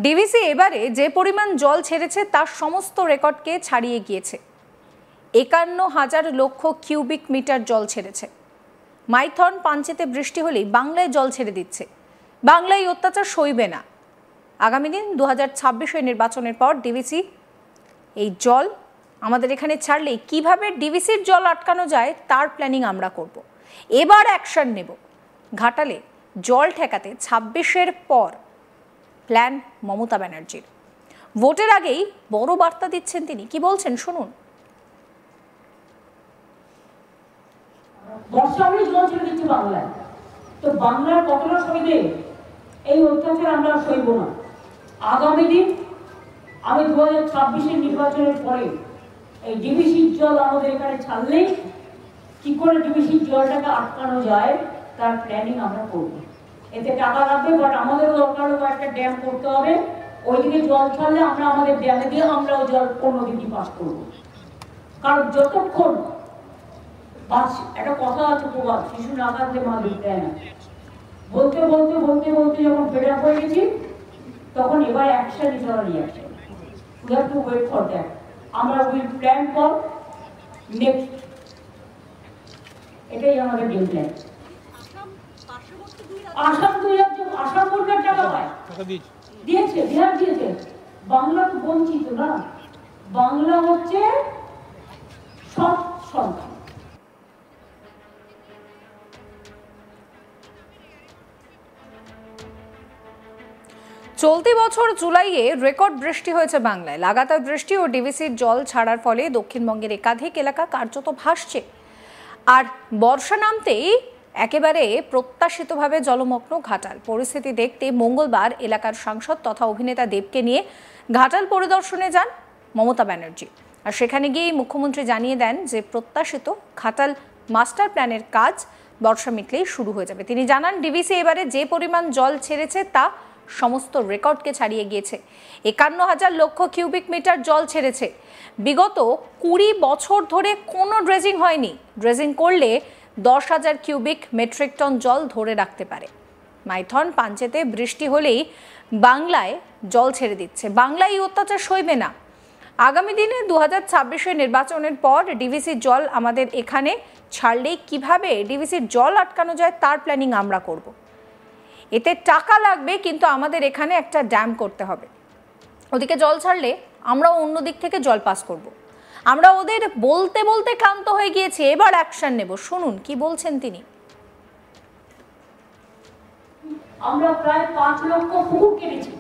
DVC এবারে যে পরিমাণ জল ছেড়েছে তার সমস্ত রেকর্ডকে ছাড়িয়ে গিয়েছে। ৫১,০০০ লক্ষ কিউবিক মিটার জল ছেড়েছে। মাইথন পাঞ্চেতে বৃষ্টি হলেই বাংলায় জল ছেড়ে দিচ্ছে। বাংলায় অত্যাচার সইবে না। আগামী দিন ২০২৬ নির্বাচনের পর ডিভিসি এই জল আমাদের এখানে ছাড়লেই কিভাবে ডিভিসির জল আটকানো যায় তার প্ল্যানিং আমরা করব। এবার অ্যাকশন নেব। ঘাটালে জল ঠেকাতে ২৬-এর পর প্ল্যান মমতা ব্যানার্জির। ভোটের আগেই বড় বার্তা দিচ্ছেন তিনি। কি বলছেন শুনুন। বর্ষাবলী জল ছেড়ে দিচ্ছে বাংলায়, তো বাংলার কতটা সইবে এই অত্যাচার আমরা সইব না। আগামী দিন আমি ২০২৬ নির্বাচনের পরে এই ডিভিসির জল আমাদের এখানে ছাড়লেই কি করে ডিভিসির জলটাকে আটকানো যায় তার প্ল্যানিং আমরা করব। এতে টাকা লাগবে, বাট আমাদেরও দরকার হবে একটা ড্যাম করতে হবে। ওইদিকে জল ছাড়লে আমরা আমাদের ড্যামে দিয়ে আমরাও জল অন্যদিকে পাস করব। কারণ যতক্ষণ একটা কথা আছে প্রবাদ, শিশু না কাঁদলে মা দুধ দেয় না। বলতে বলতে বলতে বলতে যখন ফেড আপ হয়ে গেছি তখন এবার action is our reaction. We have to wait for that. আমরা উইল প্ল্যান ফর নেক্সট। এটাই আমাদের গেম প্ল্যান। আসাম ২ রাজ্য আসাম সরকার টাকা পায়, দিয়েছে, বিহার দিয়েছে। বাংলা তো বঞ্চিত না, বাংলা হচ্ছে সব সংখ্যা। চলতি বছর জুলাইয়ে রেকর্ড বৃষ্টি হয়েছে বাংলায়। লাগাতার বৃষ্টি ও ডিভিসির জল ছাড়ার ফলে দক্ষিণবঙ্গের একাধিক এলাকা কার্যত ভাসছে। আর বর্ষা নামতেই একেবারে প্রত্যাশিতভাবে জলমগ্ন ঘাটাল। পরিস্থিতি দেখতে মঙ্গলবার এলাকার সাংসদ তথা অভিনেতা দেবকে নিয়ে ঘাটাল পরিদর্শনে যান মমতা ব্যানার্জি। আর সেখানে গিয়েই মুখ্যমন্ত্রী জানিয়ে দেন যে প্রত্যাশিত ঘাটাল মাস্টার প্ল্যানের কাজ বর্ষা মিটলেই শুরু হয়ে যাবে। তিনি জানান ডিভিসি এবারে যে পরিমাণ জল ছেড়েছে তা সমস্ত রেকর্ডকে ছাড়িয়ে গিয়েছে। ৫১,০০০ লক্ষ কিউবিক মিটার জল ছেড়েছে। বিগত ২০ বছর ধরে কোনো ড্রেজিং হয়নি। ড্রেজিং করলে ১০,০০০ কিউবিক মেট্রিক টন জল ধরে রাখতে পারে। মাইথন পাঞ্চেতে বৃষ্টি হলেই বাংলায় জল ছেড়ে দিচ্ছে। বাংলায় অত্যাচার সইবে না। আগামী দিনে ২০২৬ নির্বাচনের পর ডিভিসির জল আমাদের এখানে ছাড়লেই কিভাবে ডিভিসির জল আটকানো যায় তার প্ল্যানিং আমরা করব। এতে টাকা লাগবে, কিন্তু আমাদের এখানে একটা ড্যাম করতে হবে। ওদিকে জল ছাড়লে আমরাও অন্য দিক থেকে জল পাস করব। আমরা ওদের বলতে বলতে ক্লান্ত হয়ে গিয়েছি, এবার অ্যাকশন নেব। শুনুন কি বলছেন তিনি। আমরা প্রায় ৫ লক্ষ পুকুর কেটেছি,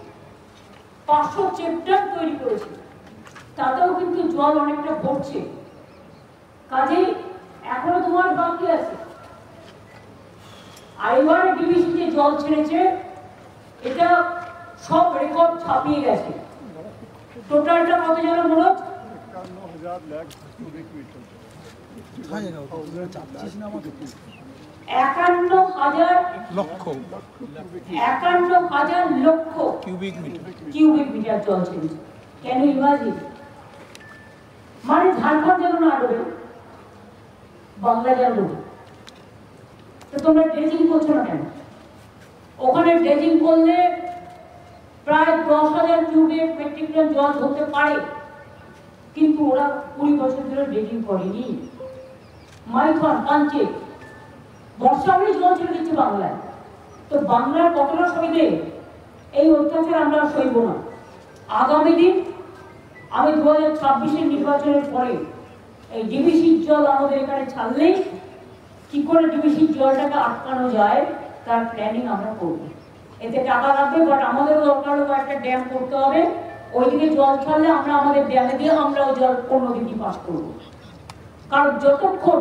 ৫০০ চেকড্যাম তৈরি করেছি, তাতেও কিন্তু জল অনেকটা পড়ছে। কাজেই এখনো তোমার বাকি আছে। আইবার ডিভিসি যে জল ছেড়েছে এটা সব রেকর্ড ছাপিয়ে গেছে। টোটালটা কত যেন মনে হচ্ছে ৫১,০০০ লক্ষ কিউবিক মিটার জল ছেড়েছে। Can you imagine? মানে ঝাড়খণ্ড যেন না ডোবে, বাংলা যেন ডোবে। তো তোমরা ড্রেজিং করছো না কেন? ওখানে ড্রেজিং করলে প্রায় ১০,০০০ কিউবিক মেট্রিক টন জল ধরতে পারে, কিন্তু ওরা ২০ বছর ধরে ড্রেজিং করেনি। মাইথন পাঞ্চে বর্ষাবলী জল ছেড়ে দিচ্ছে বাংলায়, তো বাংলার কতটা সইবে এই অত্যাচার আমরা সইব না। আগামী দিন আমি ২০২৬ নির্বাচনের পরে এই ডিভিসির জল আমাদের এখানে ছাড়লেই কি করে ডিভিসির জলটাকে আটকানো যায় তার প্ল্যানিং আমরা করব। এতে টাকা লাগবে, বাট আমাদেরও দরকার হবে একটা ড্যাম করতে হবে। ওইদিকে জল ছাড়লে আমরা আমাদের ড্যামে দিয়ে আমরাও জল অন্যদিকে পাস করব। কারণ যতক্ষণ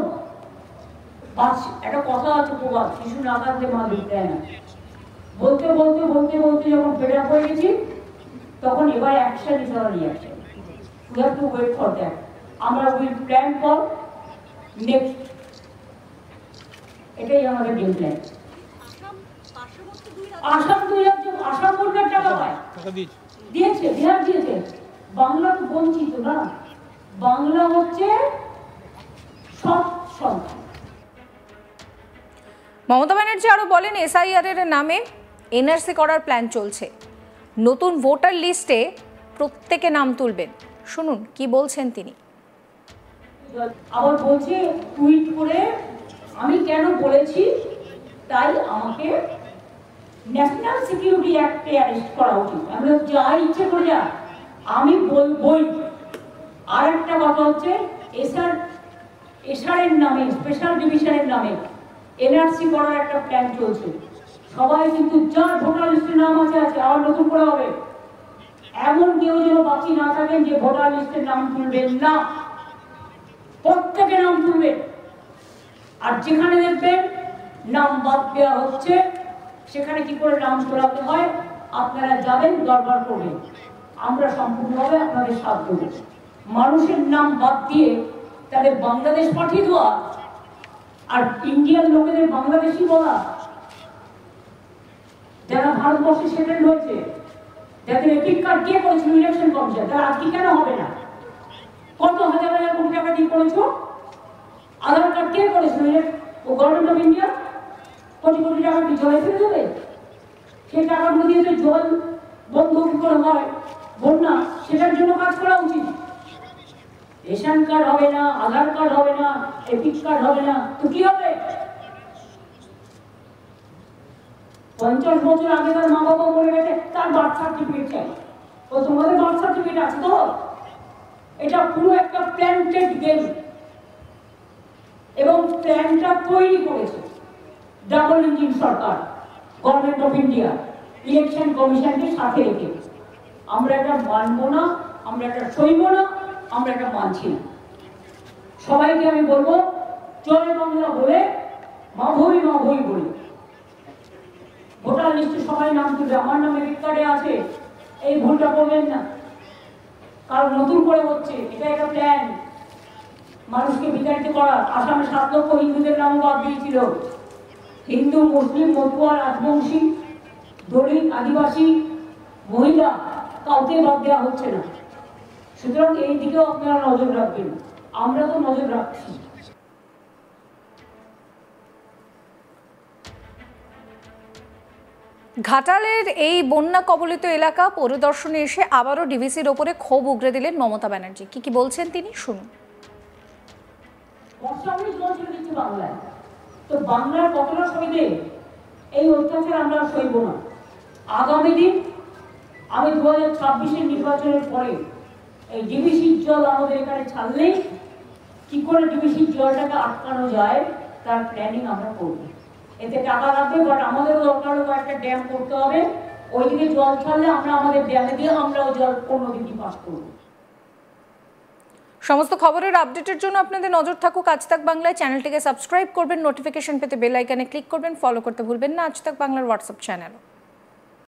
একটা কথা আছে প্রবাদ, শিশু না কাঁদলে মা দুধ দেয় না। বলতে বলতে বলতে বলতে যখন ফেড আপ হয়ে গেছি তখন এবার action is our reaction. We have to wait for that. আমরা উইল প্ল্যান ফর নেক্সট। এটাই আমাদের গেম প্ল্যান। আসাম ২ রাজ্য আসাম সরকার টাকা পায়, দিয়েছে, বিহার দিয়েছে। বাংলা তো বঞ্চিত না, বাংলা হচ্ছে সব সংখ্যা। মমতা ব্যানার্জি আরো বলেন এসআইআর এর নামে এনআরসি করার প্ল্যান চলছে। নতুন ভোটার লিস্টে প্রত্যেকে নাম তুলবেন। শুনুন কি বলছেন তিনি। আবার বলছে টুইট করে আমি কেন বলেছি তাই আমাকে ন্যাশনাল সিকিউরিটি অ্যাক্টে অ্যারেস্ট করা উচিত। আমরা যা ইচ্ছে করে যা আমি বলবই। আর একটা কথা হচ্ছে এসআরের নামে, স্পেশাল ডিভিশনের নামে এনআরসি করার একটা প্ল্যান চলছে। সবাই কিন্তু যার ভোটার লিস্টে নাম আছে আবার নতুন করে হবে। এমন কেউ যেন বাকি না থাকেন যে ভোটার লিস্টে নাম তুলবেন না, প্রত্যেকে নাম তুলবেন। আর যেখানে দেখবেন নাম বাদ দেওয়া হচ্ছে সেখানে কি করে নাম তোলাতে হয় আপনারা যাবেন, দরবার করবেন। আমরা সম্পূর্ণভাবে আপনাদের সাথ দেব। মানুষের নাম বাদ দিয়ে তাদের বাংলাদেশ পাঠিয়ে দেওয়া আর ইন্ডিয়ান লোকেদের বাংলাদেশি বলা, যারা ভারতবর্ষে সেটেল হয়েছে, যাদের এপিক কার্ড কে করেছিল ইলেকশন কমিশন, তারা আজকে কেন হবে না? কত হাজার হাজার কোটি টাকা দিয়ে করেছো? আধার কার্ড কে করেছিল? ও government of India crore crore টাকা কি জলে ফেলে দেবে? সেই টাকাগুলো দিয়ে তো জল বন্ধ কি করে হয়, বন্যা, সেটার জন্য কাজ করা উচিত। রেশন কার্ড হবে না, আধার কার্ড হবে না, এপিক কার্ড হবে না, তো কি হবে? 50 বছর আগে তার মা বাবা মরে গেছে, তার বার্থ সার্টিফিকেট চাই। ও তোমাদের বার্থ সার্টিফিকেট আছে তো? এটা পুরো একটা প্ল্যান্টেড গেম। এবং প্ল্যানটা তৈরি করেছে double engine Sarkar, government of India, election কমিশনকে সাথে রেখে। আমরা এটা মানবো না, আমরা এটা সইব না, আমরা এটা মানছি না। সবাইকে আমি বলবো জয় বাংলা বলে মা ভই বলে ভোটার লিস্টে সবাই নাম তুলবে। আমার নামে রেকর্ডে আছে, এই ভুলটা করবেন না। কারণ নতুন করে হচ্ছে, এটা একটা প্ল্যান মানুষকে বিতাড়িত করার। আসামে 7 লক্ষ হিন্দুদের নাম বাদ দিয়েছিল। হিন্দু, মুসলিম, মতুয়া, রাজবংশী, দলিত, আদিবাসী, মহিলা কাউকে বাদ দেওয়া হচ্ছে না। সুতরাং এই দিকেও আপনারা নজর রাখবেন, আমরা তো নজর রাখছি। ঘাটালের এই বন্যা কবলিত এলাকা পরিদর্শনে এসে আবারও ডিভিসির ওপরে ক্ষোভ উগরে দিলেন মমতা ব্যানার্জি। কি বলছেন তিনি, শুনুন। বাংলায় তো বাংলার কতটা সইবে? এই অত্যাচার আমরা সইব না। আগামী দিন আমি 2026-এর নির্বাচনের পরে এই ডিভিসির জল আমাদের এখানে ছাড়লেই কি করে ডিভিসির জলটাকে আটকানো যায় তার প্ল্যানিং আমরা করব। এতে টাকা লাগবে, বাট আমাদেরও দরকার হবে একটা ড্যাম করতে হবে। ওইদিকে জল ছাড়লে আমরা আমাদের ড্যামে দিয়ে আমরাও জল অন্যদিকে পাস করব। সমস্ত খবরের আপডেটের জন্য আপনাদের নজর থাকুক আজ তাক বাংলায়। চ্যানেলটিকে সাবস্ক্রাইব করবেন, নোটিফিকেশন পেতে বেল আইকনে ক্লিক করবেন, ফলো করতে ভুলবেন না আজ তাক বাংলার হোয়াটসঅ্যাপ চ্যানেল।